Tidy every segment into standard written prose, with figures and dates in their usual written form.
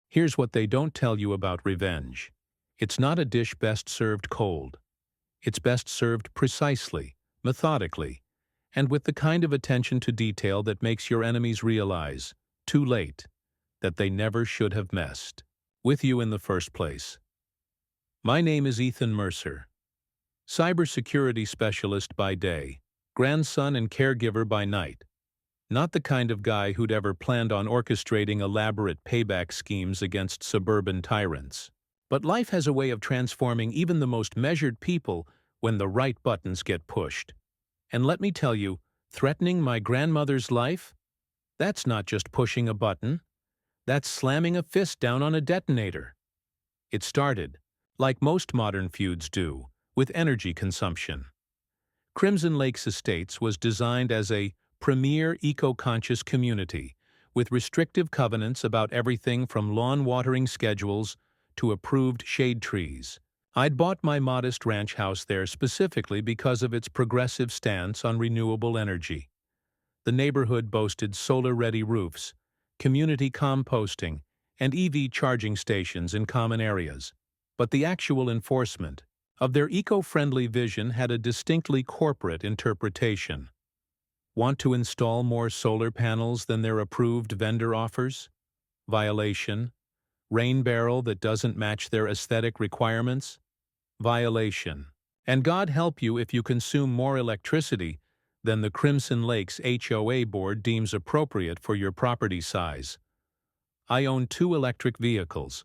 Here's what they don't tell you about revenge. It's not a dish best served cold. It's best served precisely, methodically, and with the kind of attention to detail that makes your enemies realize, too late, that they never should have messed with you in the first place. My name is Ethan Mercer, cybersecurity specialist by day, grandson and caregiver by night. Not the kind of guy who'd ever planned on orchestrating elaborate payback schemes against suburban tyrants. But life has a way of transforming even the most measured people when the right buttons get pushed. And let me tell you, threatening my grandmother's life? That's not just pushing a button. That's slamming a fist down on a detonator. It started, like most modern feuds do, with energy consumption. Crimson Lakes Estates was designed as a premier eco-conscious community with restrictive covenants about everything from lawn watering schedules to approved shade trees. I'd bought my modest ranch house there specifically because of its progressive stance on renewable energy. The neighborhood boasted solar-ready roofs, community composting, and EV charging stations in common areas. But the actual enforcement of their eco-friendly vision had a distinctly corporate interpretation. Want to install more solar panels than their approved vendor offers? Violation. Rain barrel that doesn't match their aesthetic requirements? Violation. And God help you if you consume more electricity than the Crimson Lakes HOA board deems appropriate for your property size. I own 2 electric vehicles,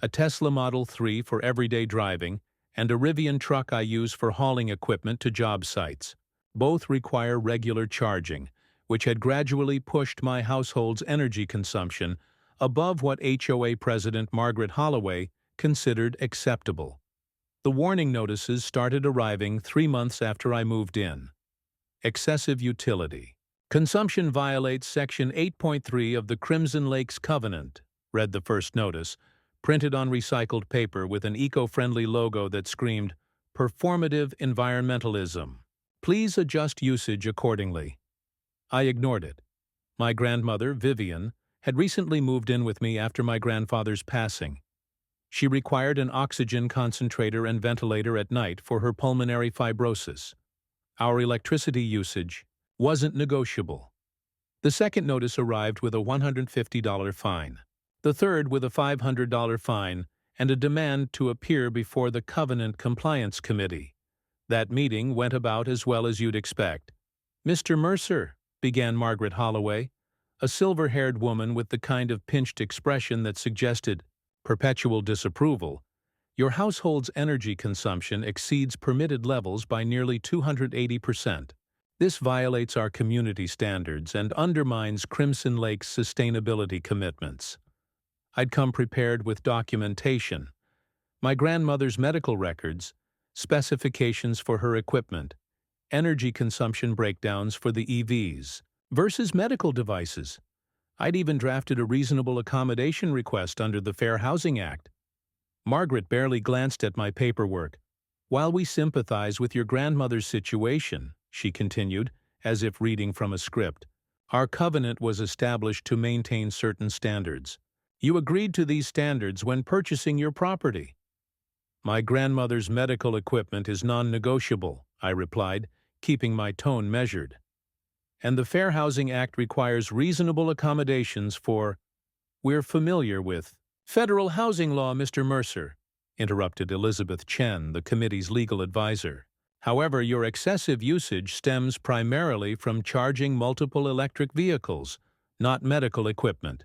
a Tesla Model 3 for everyday driving and a Rivian truck I use for hauling equipment to job sites. Both require regular charging, which had gradually pushed my household's energy consumption above what HOA President Margaret Holloway considered acceptable. The warning notices started arriving 3 months after I moved in. Excessive utility. Consumption violates Section 8.3 of the Crimson Lakes Covenant, read the first notice, printed on recycled paper with an eco-friendly logo that screamed, "Performative environmentalism. Please adjust usage accordingly." I ignored it. My grandmother, Vivian, had recently moved in with me after my grandfather's passing. She required an oxygen concentrator and ventilator at night for her pulmonary fibrosis. Our electricity usage wasn't negotiable. The second notice arrived with a $150 fine. The third with a $500 fine and a demand to appear before the Covenant Compliance Committee. That meeting went about as well as you'd expect. "Mr. Mercer," began Margaret Holloway, a silver-haired woman with the kind of pinched expression that suggested perpetual disapproval, "your household's energy consumption exceeds permitted levels by nearly 280%. This violates our community standards and undermines Crimson Lake's sustainability commitments." I'd come prepared with documentation, my grandmother's medical records, specifications for her equipment, energy consumption breakdowns for the EVs versus medical devices. I'd even drafted a reasonable accommodation request under the Fair Housing Act. Margaret barely glanced at my paperwork. "While we sympathize with your grandmother's situation," she continued, as if reading from a script, "our covenant was established to maintain certain standards. You agreed to these standards when purchasing your property." "My grandmother's medical equipment is non-negotiable," I replied, keeping my tone measured. "And the Fair Housing Act requires reasonable accommodations for—" "We're familiar with federal housing law, Mr. Mercer," interrupted Elizabeth Chen, the committee's legal advisor. "However, your excessive usage stems primarily from charging multiple electric vehicles, not medical equipment.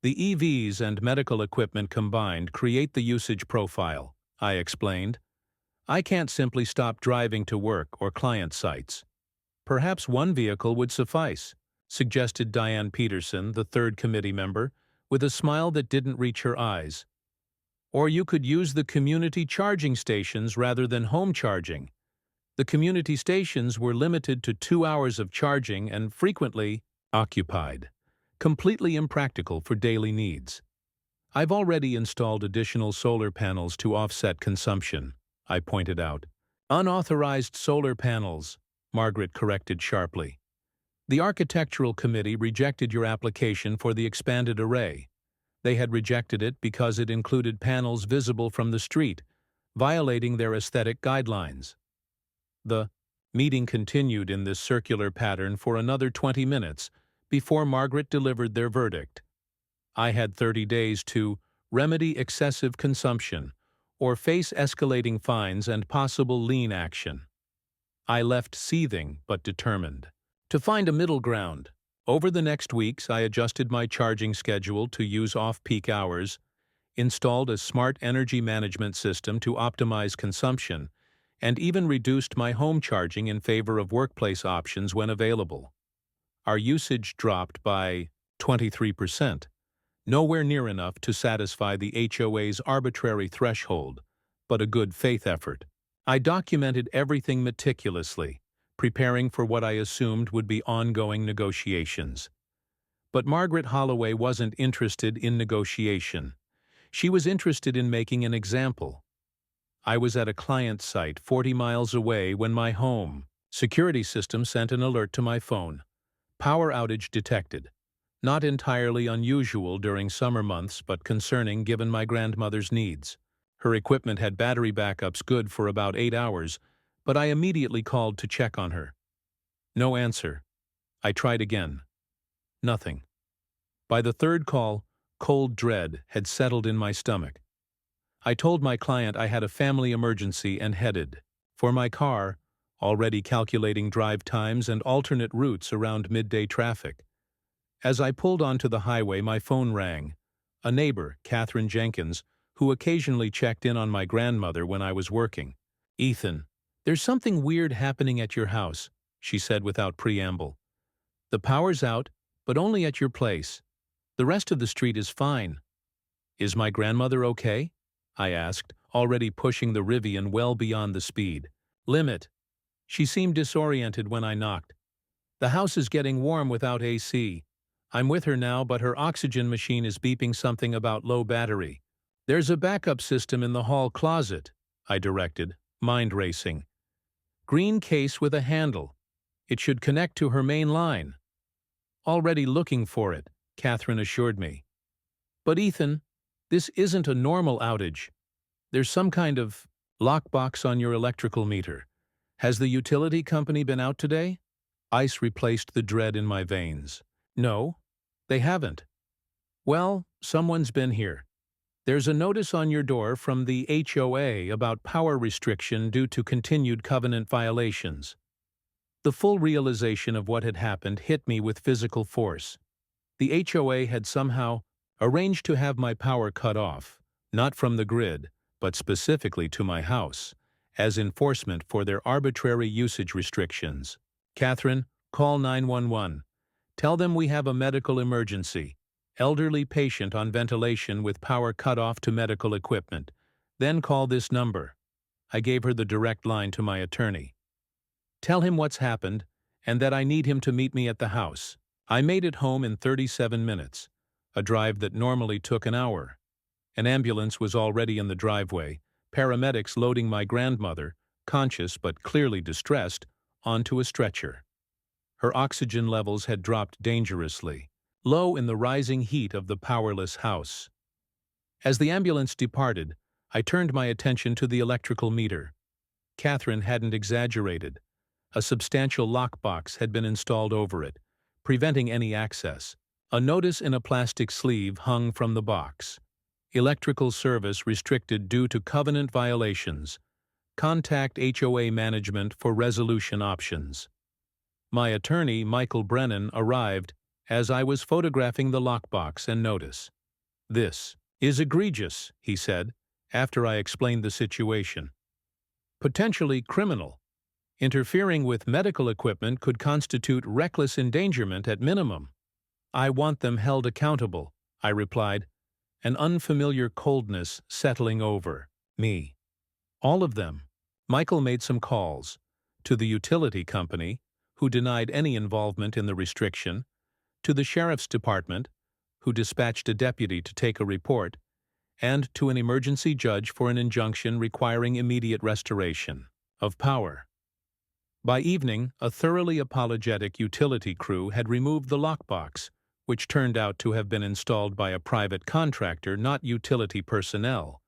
The EVs and medical equipment combined create the usage profile," I explained. "I can't simply stop driving to work or client sites." "Perhaps one vehicle would suffice," suggested Diane Peterson, the third committee member, with a smile that didn't reach her eyes. "Or you could use the community charging stations rather than home charging. The community stations were limited to 2 hours of charging and frequently occupied. Completely impractical for daily needs." "I've already installed additional solar panels to offset consumption," I pointed out. "Unauthorized solar panels," Margaret corrected sharply. "The Architectural Committee rejected your application for the expanded array. They had rejected it because it included panels visible from the street, violating their aesthetic guidelines. The meeting continued in this circular pattern for another 20 minutes before Margaret delivered their verdict. I had 30 days to remedy excessive consumption or face escalating fines and possible lien action. I left seething but determined to find a middle ground. Over the next weeks, I adjusted my charging schedule to use off-peak hours, installed a smart energy management system to optimize consumption, and even reduced my home charging in favor of workplace options when available. Our usage dropped by 23%, nowhere near enough to satisfy the HOA's arbitrary threshold, but a good faith effort. I documented everything meticulously, preparing for what I assumed would be ongoing negotiations. But Margaret Holloway wasn't interested in negotiation. She was interested in making an example. I was at a client site 40 miles away when my home security system sent an alert to my phone. Power outage detected. Not entirely unusual during summer months, but concerning given my grandmother's needs. Her equipment had battery backups good for about 8 hours, but I immediately called to check on her. No answer. I tried again. Nothing. By the third call, cold dread had settled in my stomach. I told my client I had a family emergency and headed for my car, already calculating drive times and alternate routes around midday traffic. As I pulled onto the highway, my phone rang. A neighbor, Catherine Jenkins, who occasionally checked in on my grandmother when I was working. "Ethan, there's something weird happening at your house," she said without preamble. "The power's out, but only at your place. The rest of the street is fine." "Is my grandmother okay?" I asked, already pushing the Rivian well beyond the speed limit. She seemed disoriented when I knocked. "The house is getting warm without AC. I'm with her now, but her oxygen machine is beeping something about low battery." "There's a backup system in the hall closet," I directed, mind racing. "Green case with a handle. It should connect to her main line." "Already looking for it," Catherine assured me. "But Ethan, this isn't a normal outage. There's some kind of lockbox on your electrical meter. Has the utility company been out today?" Ice replaced the dread in my veins. "No, they haven't." "Well, someone's been here. There's a notice on your door from the HOA about power restriction due to continued covenant violations." The full realization of what had happened hit me with physical force. The HOA had somehow arranged to have my power cut off, not from the grid, but specifically to my house, as enforcement for their arbitrary usage restrictions. "Catherine, call 911. Tell them we have a medical emergency. Elderly patient on ventilation with power cut off to medical equipment. Then call this number." I gave her the direct line to my attorney. "Tell him what's happened and that I need him to meet me at the house." I made it home in 37 minutes, a drive that normally took an hour. An ambulance was already in the driveway, paramedics loading my grandmother, conscious but clearly distressed, onto a stretcher. Her oxygen levels had dropped dangerously, low in the rising heat of the powerless house. As the ambulance departed, I turned my attention to the electrical meter. Catherine hadn't exaggerated. A substantial lockbox had been installed over it, preventing any access. A notice in a plastic sleeve hung from the box. "Electrical service restricted due to covenant violations. Contact HOA management for resolution options." My attorney, Michael Brennan, arrived as I was photographing the lockbox and notice. "This is egregious," he said, after I explained the situation. "Potentially criminal. Interfering with medical equipment could constitute reckless endangerment at minimum." "I want them held accountable," I replied, an unfamiliar coldness settling over me. "All of them." Michael made some calls to the utility company, who denied any involvement in the restriction, to the sheriff's department, who dispatched a deputy to take a report, and to an emergency judge for an injunction requiring immediate restoration of power. By evening, a thoroughly apologetic utility crew had removed the lockbox, which turned out to have been installed by a private contractor, not utility personnel,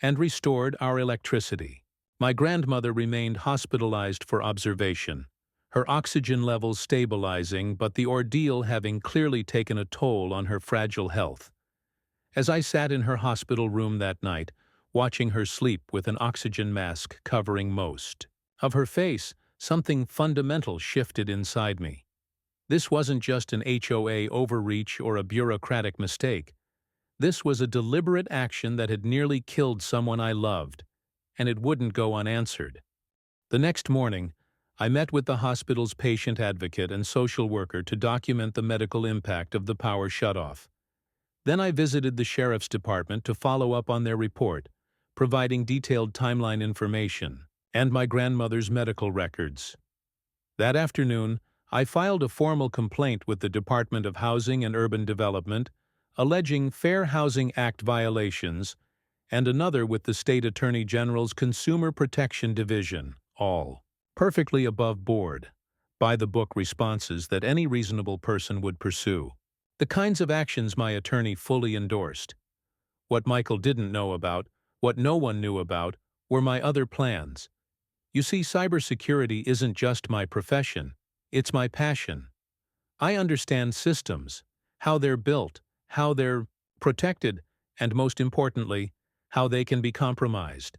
and restored our electricity. My grandmother remained hospitalized for observation, her oxygen levels stabilizing but the ordeal having clearly taken a toll on her fragile health. As I sat in her hospital room that night, watching her sleep with an oxygen mask covering most of her face, something fundamental shifted inside me. This wasn't just an HOA overreach or a bureaucratic mistake. This was a deliberate action that had nearly killed someone I loved, and it wouldn't go unanswered. The next morning, I met with the hospital's patient advocate and social worker to document the medical impact of the power shutoff. Then I visited the sheriff's department to follow up on their report, providing detailed timeline information and my grandmother's medical records. That afternoon, I filed a formal complaint with the Department of Housing and Urban Development, alleging Fair Housing Act violations, and another with the State Attorney General's Consumer Protection Division, all perfectly above board, by-the-book responses that any reasonable person would pursue. The kinds of actions my attorney fully endorsed. What Michael didn't know about, what no one knew about, were my other plans. You see, cybersecurity isn't just my profession, it's my passion. I understand systems, how they're built, how they're protected, and most importantly, how they can be compromised.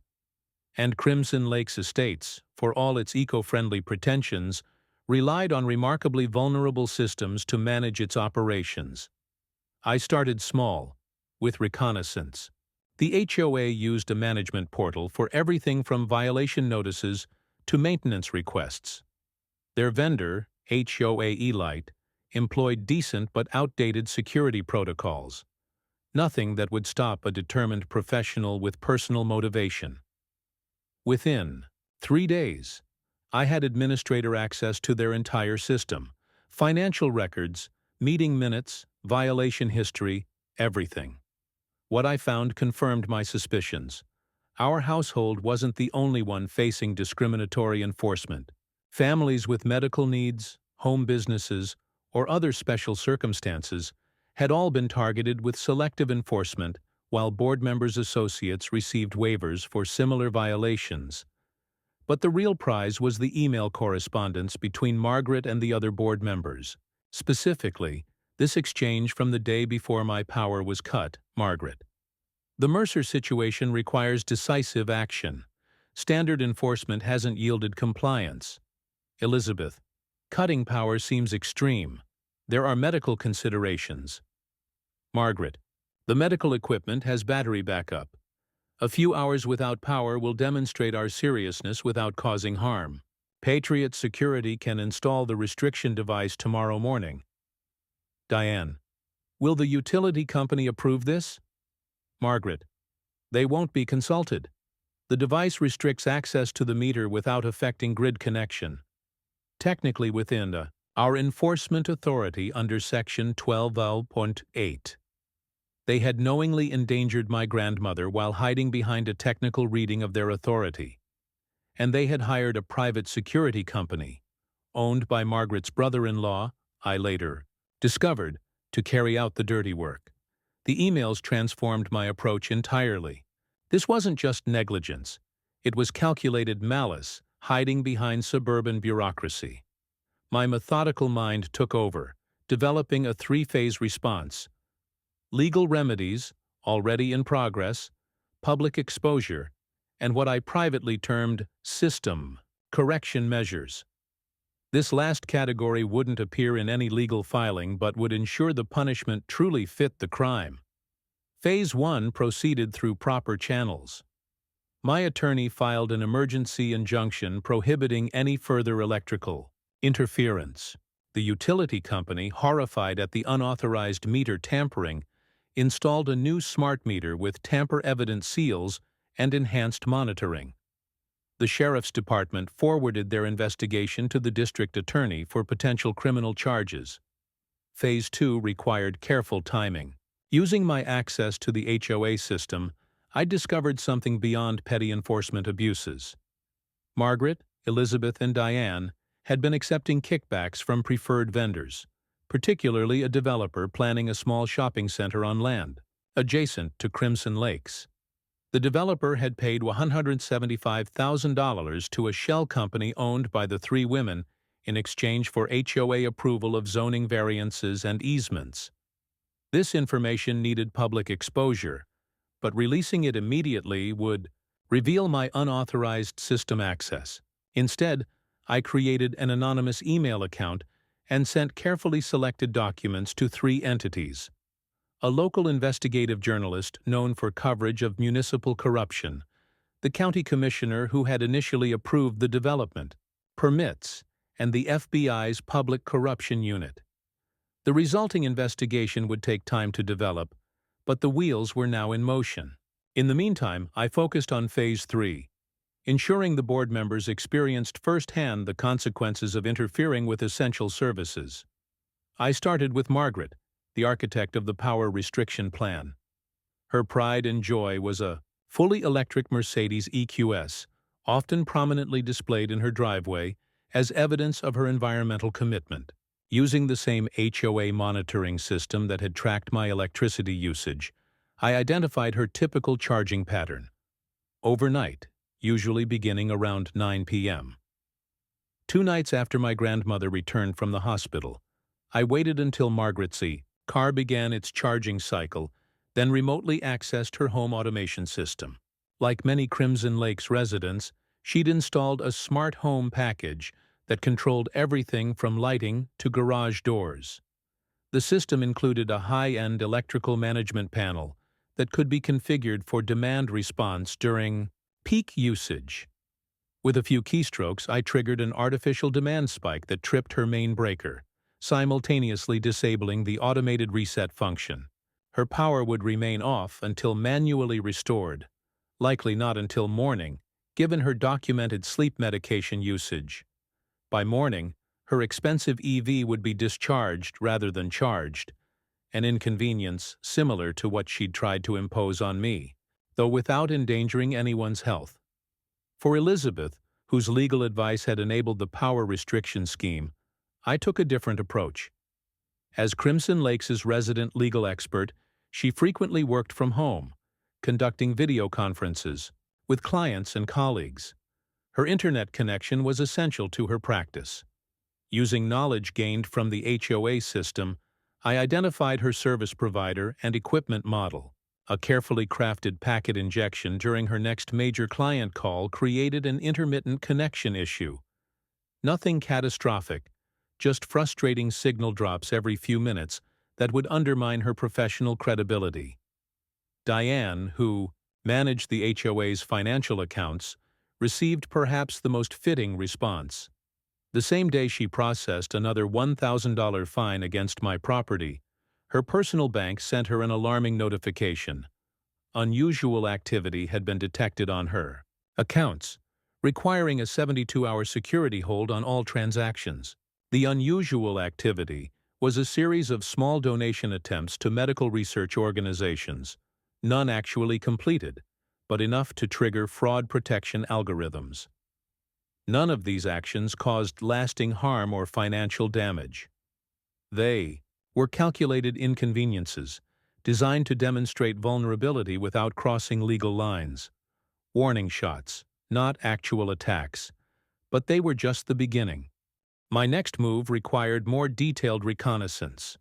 And Crimson Lakes Estates, for all its eco-friendly pretensions, relied on remarkably vulnerable systems to manage its operations. I started small, with reconnaissance. The HOA used a management portal for everything from violation notices to maintenance requests. Their vendor, HOA Elite, employed decent but outdated security protocols. Nothing that would stop a determined professional with personal motivation. Within 3 days, I had administrator access to their entire system, financial records, meeting minutes, violation history, everything. What I found confirmed my suspicions. Our household wasn't the only one facing discriminatory enforcement. Families with medical needs, home businesses, or other special circumstances had all been targeted with selective enforcement, while board members' associates received waivers for similar violations. But the real prize was the email correspondence between Margaret and the other board members. Specifically, this exchange from the day before my power was cut, Margaret. The Mercer situation requires decisive action. Standard enforcement hasn't yielded compliance. Elizabeth, cutting power seems extreme. There are medical considerations. Margaret, the medical equipment has battery backup. A few hours without power will demonstrate our seriousness without causing harm. Patriot Security can install the restriction device tomorrow morning. Diane, will the utility company approve this? Margaret, they won't be consulted. The device restricts access to the meter without affecting grid connection. Technically within our enforcement authority under Section 12.8. They had knowingly endangered my grandmother while hiding behind a technical reading of their authority. And they had hired a private security company, owned by Margaret's brother-in-law, I later discovered, to carry out the dirty work. The emails transformed my approach entirely. This wasn't just negligence. It was calculated malice, hiding behind suburban bureaucracy. My methodical mind took over, developing a 3-phase response. Legal remedies, already in progress, public exposure, and what I privately termed system correction measures. This last category wouldn't appear in any legal filing but would ensure the punishment truly fit the crime. Phase 1 proceeded through proper channels. My attorney filed an emergency injunction prohibiting any further electrical interference. The utility company, horrified at the unauthorized meter tampering, installed a new smart meter with tamper-evident seals and enhanced monitoring. The sheriff's department forwarded their investigation to the district attorney for potential criminal charges. Phase 2 required careful timing. Using my access to the HOA system, I discovered something beyond petty enforcement abuses. Margaret, Elizabeth, and Diane had been accepting kickbacks from preferred vendors, particularly a developer planning a small shopping center on land adjacent to Crimson Lakes. The developer had paid $175,000 to a shell company owned by the three women in exchange for HOA approval of zoning variances and easements. This information needed public exposure, but releasing it immediately would reveal my unauthorized system access. Instead, I created an anonymous email account and sent carefully selected documents to three entities: a local investigative journalist known for coverage of municipal corruption, the county commissioner who had initially approved the development, permits, and the FBI's Public Corruption Unit. The resulting investigation would take time to develop, but the wheels were now in motion. In the meantime, I focused on Phase 3, ensuring the board members experienced firsthand the consequences of interfering with essential services. I started with Margaret, the architect of the power restriction plan. Her pride and joy was a fully electric Mercedes EQS, often prominently displayed in her driveway as evidence of her environmental commitment. Using the same HOA monitoring system that had tracked my electricity usage, I identified her typical charging pattern. Overnight, usually beginning around 9 p.m. 2 nights after my grandmother returned from the hospital, I waited until Margaret's car began its charging cycle, then remotely accessed her home automation system. Like many Crimson Lakes residents, she'd installed a smart home package that controlled everything from lighting to garage doors. The system included a high-end electrical management panel that could be configured for demand response during peak usage. With a few keystrokes, I triggered an artificial demand spike that tripped her main breaker, simultaneously disabling the automated reset function. Her power would remain off until manually restored, likely not until morning, given her documented sleep medication usage. By morning, her expensive EV would be discharged rather than charged, an inconvenience similar to what she'd tried to impose on me, though without endangering anyone's health. For Elizabeth, whose legal advice had enabled the power restriction scheme, I took a different approach. As Crimson Lakes' resident legal expert, she frequently worked from home, conducting video conferences with clients and colleagues. Her internet connection was essential to her practice. Using knowledge gained from the HOA system, I identified her service provider and equipment model. A carefully crafted packet injection during her next major client call created an intermittent connection issue. Nothing catastrophic, just frustrating signal drops every few minutes that would undermine her professional credibility. Diane, who managed the HOA's financial accounts, received perhaps the most fitting response. The same day she processed another $1,000 fine against my property, her personal bank sent her an alarming notification. Unusual activity had been detected on her accounts, requiring a 72-hour security hold on all transactions. The unusual activity was a series of small donation attempts to medical research organizations, none actually completed, but enough to trigger fraud protection algorithms. None of these actions caused lasting harm or financial damage. They were calculated inconveniences, designed to demonstrate vulnerability without crossing legal lines. Warning shots, not actual attacks, but they were just the beginning. My next move required more detailed reconnaissance.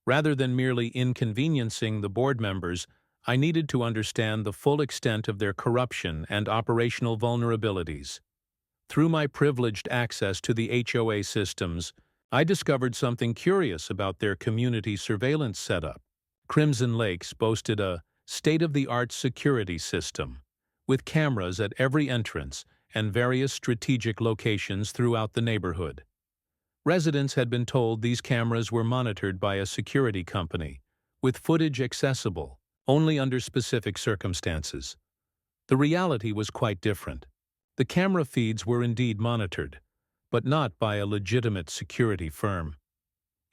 Rather than merely inconveniencing the board members, I needed to understand the full extent of their corruption and operational vulnerabilities. Through my privileged access to the HOA systems, I discovered something curious about their community surveillance setup. Crimson Lakes boasted a state-of-the-art security system, with cameras at every entrance and various strategic locations throughout the neighborhood. Residents had been told these cameras were monitored by a security company, with footage accessible only under specific circumstances. The reality was quite different. The camera feeds were indeed monitored, but not by a legitimate security firm.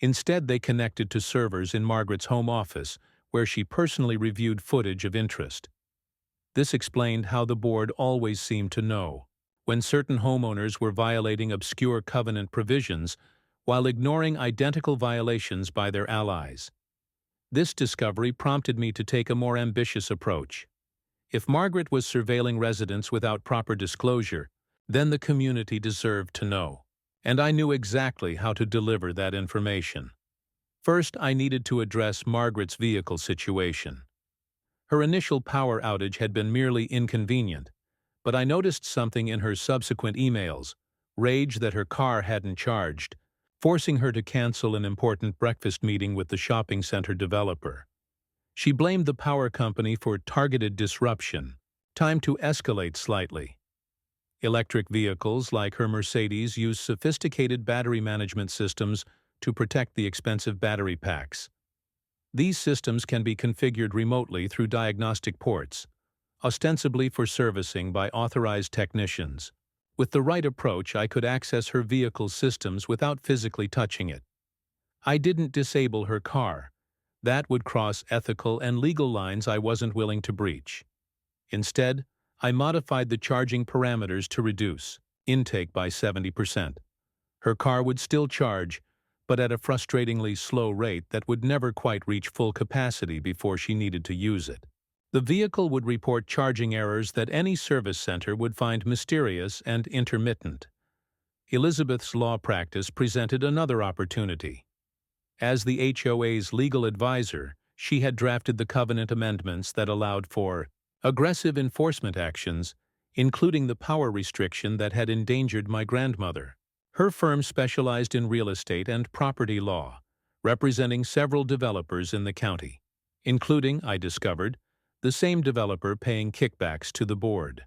Instead, they connected to servers in Margaret's home office, where she personally reviewed footage of interest. This explained how the board always seemed to know when certain homeowners were violating obscure covenant provisions, while ignoring identical violations by their allies. This discovery prompted me to take a more ambitious approach. If Margaret was surveilling residents without proper disclosure, then the community deserved to know. And I knew exactly how to deliver that information. First, I needed to address Margaret's vehicle situation. Her initial power outage had been merely inconvenient, but I noticed something in her subsequent emails, rage that her car hadn't charged, forcing her to cancel an important breakfast meeting with the shopping center developer. She blamed the power company for targeted disruption. Time to escalate slightly. Electric vehicles like her Mercedes use sophisticated battery management systems to protect the expensive battery packs. These systems can be configured remotely through diagnostic ports, ostensibly for servicing by authorized technicians. With the right approach, I could access her vehicle's systems without physically touching it. I didn't disable her car. That would cross ethical and legal lines I wasn't willing to breach. Instead, I modified the charging parameters to reduce intake by 70%. Her car would still charge, but at a frustratingly slow rate that would never quite reach full capacity before she needed to use it. The vehicle would report charging errors that any service center would find mysterious and intermittent. Elizabeth's law practice presented another opportunity. As the HOA's legal advisor, she had drafted the covenant amendments that allowed for aggressive enforcement actions, including the power restriction that had endangered my grandmother. Her firm specialized in real estate and property law, representing several developers in the county, including, I discovered, the same developer paying kickbacks to the board.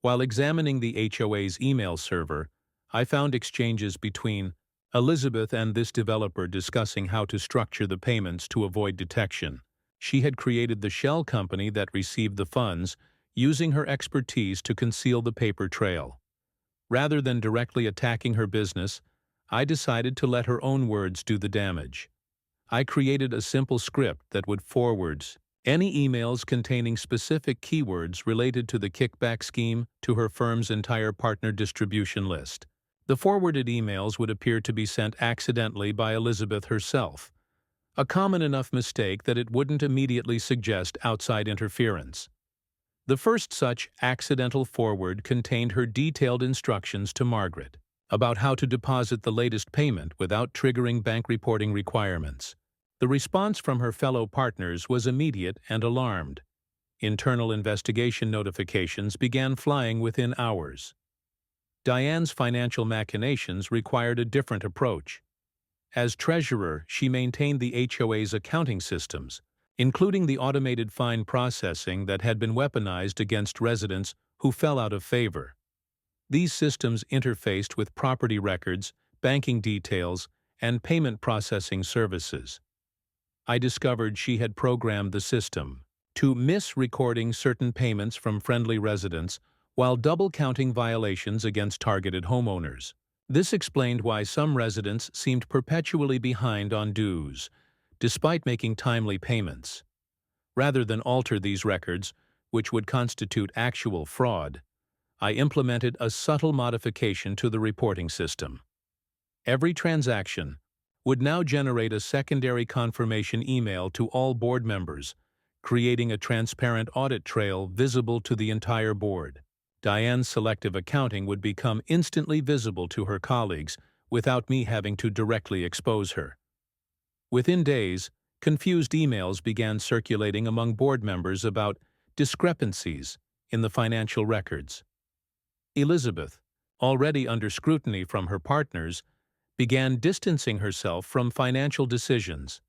While examining the HOA's email server, I found exchanges between Elizabeth and this developer discussing how to structure the payments to avoid detection. She had created the shell company that received the funds, using her expertise to conceal the paper trail. Rather than directly attacking her business, I decided to let her own words do the damage. I created a simple script that would forward any emails containing specific keywords related to the kickback scheme to her firm's entire partner distribution list. The forwarded emails would appear to be sent accidentally by Elizabeth herself, a common enough mistake that it wouldn't immediately suggest outside interference. The first such accidental forward contained her detailed instructions to Margaret about how to deposit the latest payment without triggering bank reporting requirements. The response from her fellow partners was immediate and alarmed. Internal investigation notifications began flying within hours. Diane's financial machinations required a different approach. As treasurer, she maintained the HOA's accounting systems, including the automated fine processing that had been weaponized against residents who fell out of favor. These systems interfaced with property records, banking details, and payment processing services. I discovered she had programmed the system to miss recording certain payments from friendly residents while double-counting violations against targeted homeowners. This explained why some residents seemed perpetually behind on dues, despite making timely payments. Rather than alter these records, which would constitute actual fraud, I implemented a subtle modification to the reporting system. Every transaction would now generate a secondary confirmation email to all board members, creating a transparent audit trail visible to the entire board. Diane's selective accounting would become instantly visible to her colleagues without me having to directly expose her. Within days, confused emails began circulating among board members about discrepancies in the financial records. Elizabeth, already under scrutiny from her partners, began distancing herself from financial decisions.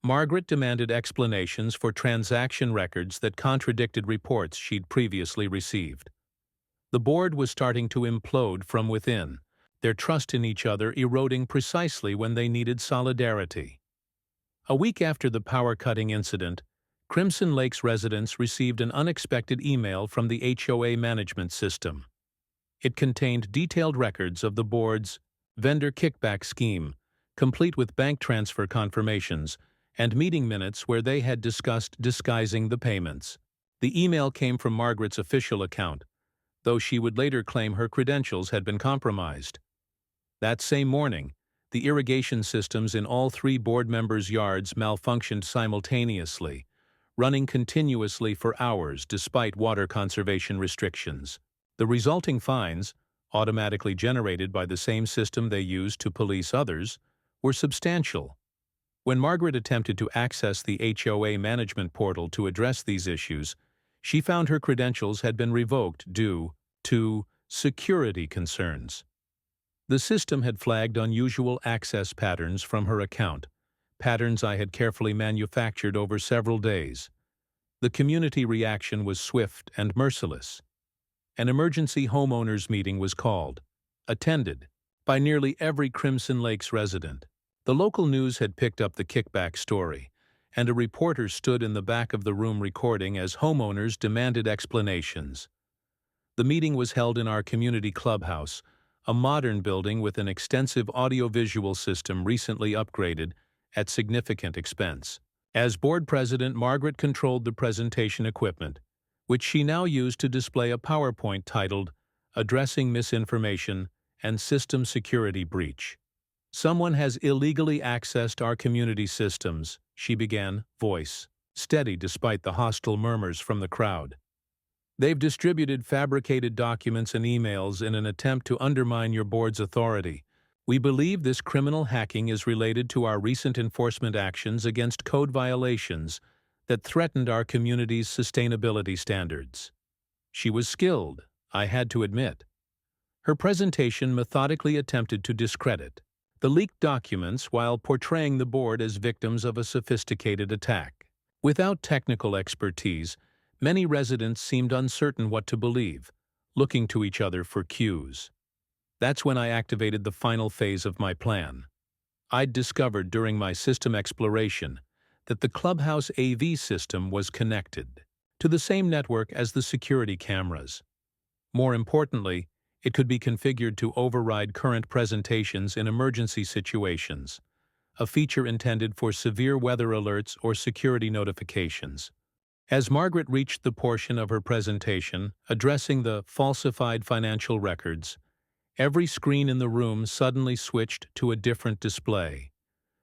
Margaret demanded explanations for transaction records that contradicted reports she'd previously received. The board was starting to implode from within, their trust in each other eroding precisely when they needed solidarity. A week after the power-cutting incident, Crimson Lakes residents received an unexpected email from the HOA management system. It contained detailed records of the board's vendor kickback scheme, complete with bank transfer confirmations and meeting minutes where they had discussed disguising the payments. The email came from Margaret's official account, though she would later claim her credentials had been compromised. That same morning, The irrigation systems in all three board members' yards malfunctioned simultaneously, running continuously for hours despite water conservation restrictions. The resulting fines, automatically generated by the same system they used to police others, were substantial. When Margaret attempted to access the HOA management portal to address these issues, she found her credentials had been revoked due to security concerns. The system had flagged unusual access patterns from her account, patterns I had carefully manufactured over several days. The community reaction was swift and merciless. An emergency homeowners meeting was called, attended by nearly every Crimson Lakes resident. The local news had picked up the kickback story, and a reporter stood in the back of the room recording as homeowners demanded explanations. The meeting was held in our community clubhouse, a modern building with an extensive audiovisual system recently upgraded at significant expense. As board president, Margaret controlled the presentation equipment, which she now used to display a PowerPoint titled Addressing Misinformation and System Security Breach. "Someone has illegally accessed our community systems," she began, voice steady despite the hostile murmurs from the crowd. "They've distributed fabricated documents and emails in an attempt to undermine your board's authority. We believe this criminal hacking is related to our recent enforcement actions against code violations that threatened our community's sustainability standards." She was skilled, I had to admit. Her presentation methodically attempted to discredit the leaked documents while portraying the board as victims of a sophisticated attack. Without technical expertise, many residents seemed uncertain what to believe, looking to each other for cues. That's when I activated the final phase of my plan. I'd discovered during my system exploration that the clubhouse AV system was connected to the same network as the security cameras. More importantly, it could be configured to override current presentations in emergency situations, a feature intended for severe weather alerts or security notifications. As Margaret reached the portion of her presentation addressing the falsified financial records, every screen in the room suddenly switched to a different display.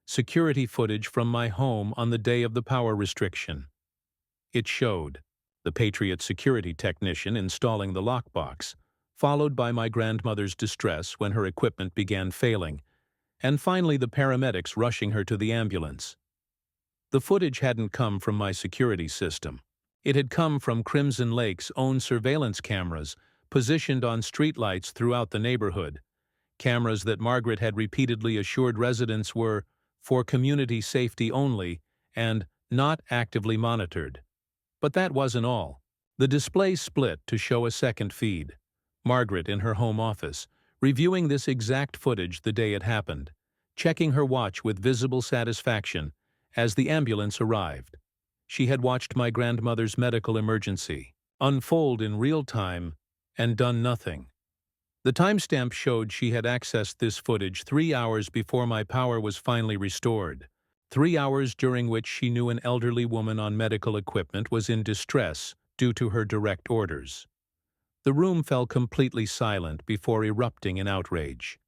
Security footage from my home on the day of the power restriction. It showed the Patriot security technician installing the lockbox, followed by my grandmother's distress when her equipment began failing, and finally the paramedics rushing her to the ambulance. The footage hadn't come from my security system. It had come from Crimson Lake's own surveillance cameras positioned on streetlights throughout the neighborhood, cameras that Margaret had repeatedly assured residents were for community safety only and not actively monitored. But that wasn't all. The display split to show a second feed. Margaret in her home office, reviewing this exact footage the day it happened, checking her watch with visible satisfaction as the ambulance arrived. She had watched my grandmother's medical emergency unfold in real time and done nothing. The timestamp showed she had accessed this footage 3 hours before my power was finally restored, 3 hours during which she knew an elderly woman on medical equipment was in distress due to her direct orders. The room fell completely silent before erupting in outrage.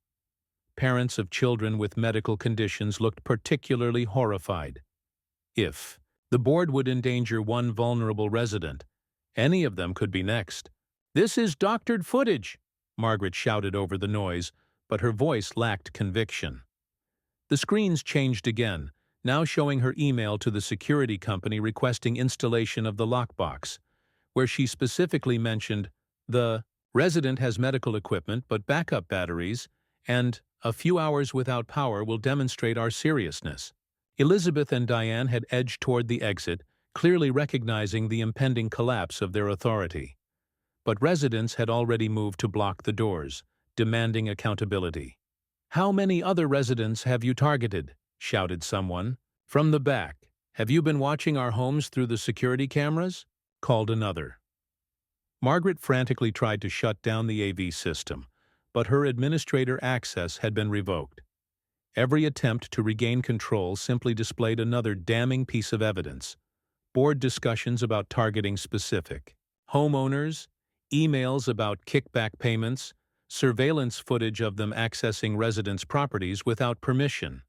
Parents of children with medical conditions looked particularly horrified. If the board would endanger one vulnerable resident, any of them could be next. "This is doctored footage," Margaret shouted over the noise, but her voice lacked conviction. The screens changed again, now showing her email to the security company requesting installation of the lockbox, where she specifically mentioned the resident has medical equipment but backup batteries, and a few hours without power will demonstrate our seriousness. Elizabeth and Diane had edged toward the exit, clearly recognizing the impending collapse of their authority. But residents had already moved to block the doors, demanding accountability. "How many other residents have you targeted?" shouted someone. From the back, "Have you been watching our homes through the security cameras?" called another. Margaret frantically tried to shut down the AV system, but her administrator access had been revoked. Every attempt to regain control simply displayed another damning piece of evidence. Board discussions about targeting specific homeowners, emails about kickback payments, surveillance footage of them accessing residents' properties without permission.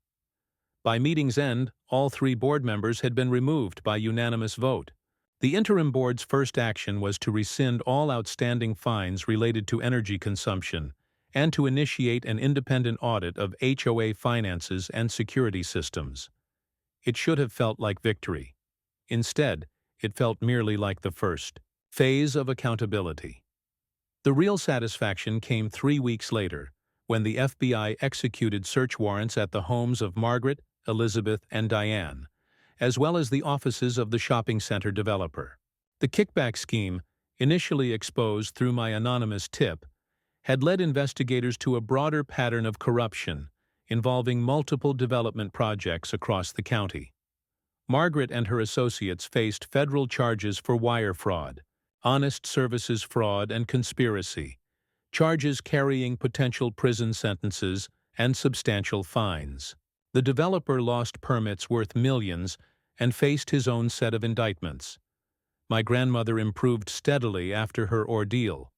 By meeting's end, all 3 board members had been removed by unanimous vote. The interim board's first action was to rescind all outstanding fines related to energy consumption and to initiate an independent audit of HOA finances and security systems. It should have felt like victory. Instead, it felt merely like the first phase of accountability. The real satisfaction came 3 weeks later, when the FBI executed search warrants at the homes of Margaret, Elizabeth, and Diane, as well as the offices of the shopping center developer. The kickback scheme, initially exposed through my anonymous tip, had led investigators to a broader pattern of corruption involving multiple development projects across the county. Margaret and her associates faced federal charges for wire fraud, honest services fraud, and conspiracy, charges carrying potential prison sentences and substantial fines. The developer lost permits worth millions and faced his own set of indictments. My grandmother improved steadily after her ordeal.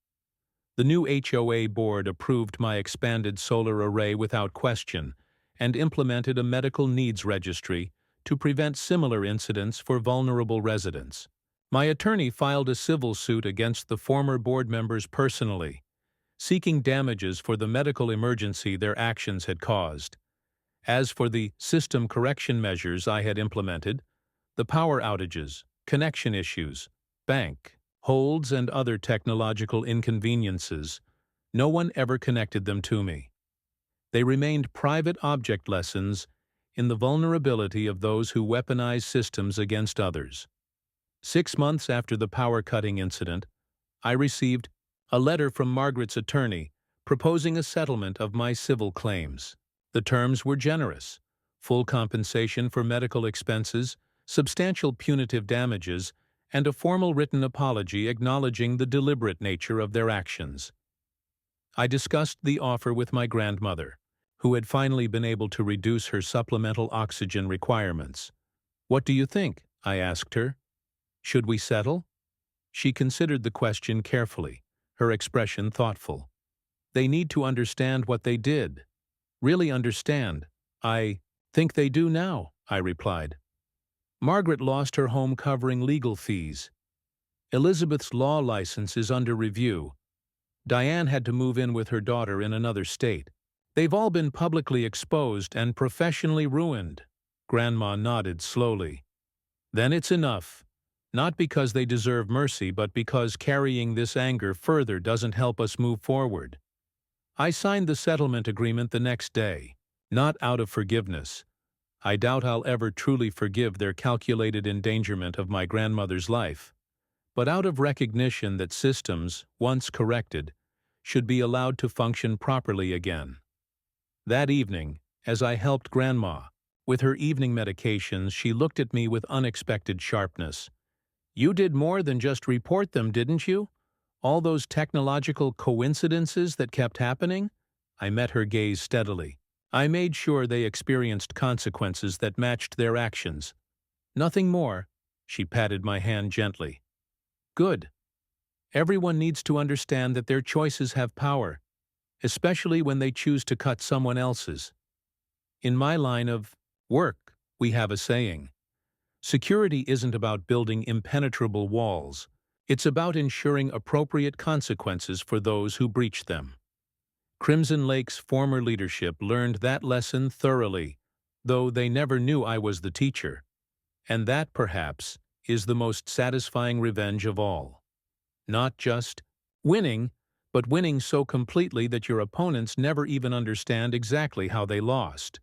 The new HOA board approved my expanded solar array without question and implemented a medical needs registry to prevent similar incidents for vulnerable residents. My attorney filed a civil suit against the former board members personally, seeking damages for the medical emergency their actions had caused. As for the system correction measures I had implemented, the power outages, connection issues, bank holds, and other technological inconveniences, no one ever connected them to me. They remained private object lessons in the vulnerability of those who weaponize systems against others. 6 months after the power-cutting incident, I received a letter from Margaret's attorney proposing a settlement of my civil claims. The terms were generous: full compensation for medical expenses, substantial punitive damages, and a formal written apology acknowledging the deliberate nature of their actions. I discussed the offer with my grandmother, who had finally been able to reduce her supplemental oxygen requirements. "What do you think?" I asked her. "Should we settle?" She considered the question carefully, her expression thoughtful. "They need to understand what they did. Really understand." "I think they do now," I replied. Margaret lost her home covering legal fees. Elizabeth's law license is under review. Diane had to move in with her daughter in another state. They've all been publicly exposed and professionally ruined. Grandma nodded slowly. "Then it's enough. Not because they deserve mercy, but because carrying this anger further doesn't help us move forward." I signed the settlement agreement the next day, not out of forgiveness. I doubt I'll ever truly forgive their calculated endangerment of my grandmother's life, but out of recognition that systems, once corrected, should be allowed to function properly again. That evening, as I helped Grandma with her evening medications, she looked at me with unexpected sharpness. "You did more than just report them, didn't you? All those technological coincidences that kept happening?" I met her gaze steadily. "I made sure they experienced consequences that matched their actions. Nothing more." She patted my hand gently. "Good. Everyone needs to understand that their choices have power, especially when they choose to cut someone else's. In my line of work, we have a saying: security isn't about building impenetrable walls. It's about ensuring appropriate consequences for those who breach them." Crimson Lake's former leadership learned that lesson thoroughly, though they never knew I was the teacher. And that, perhaps, is the most satisfying revenge of all. Not just winning, but winning so completely that your opponents never even understand exactly how they lost.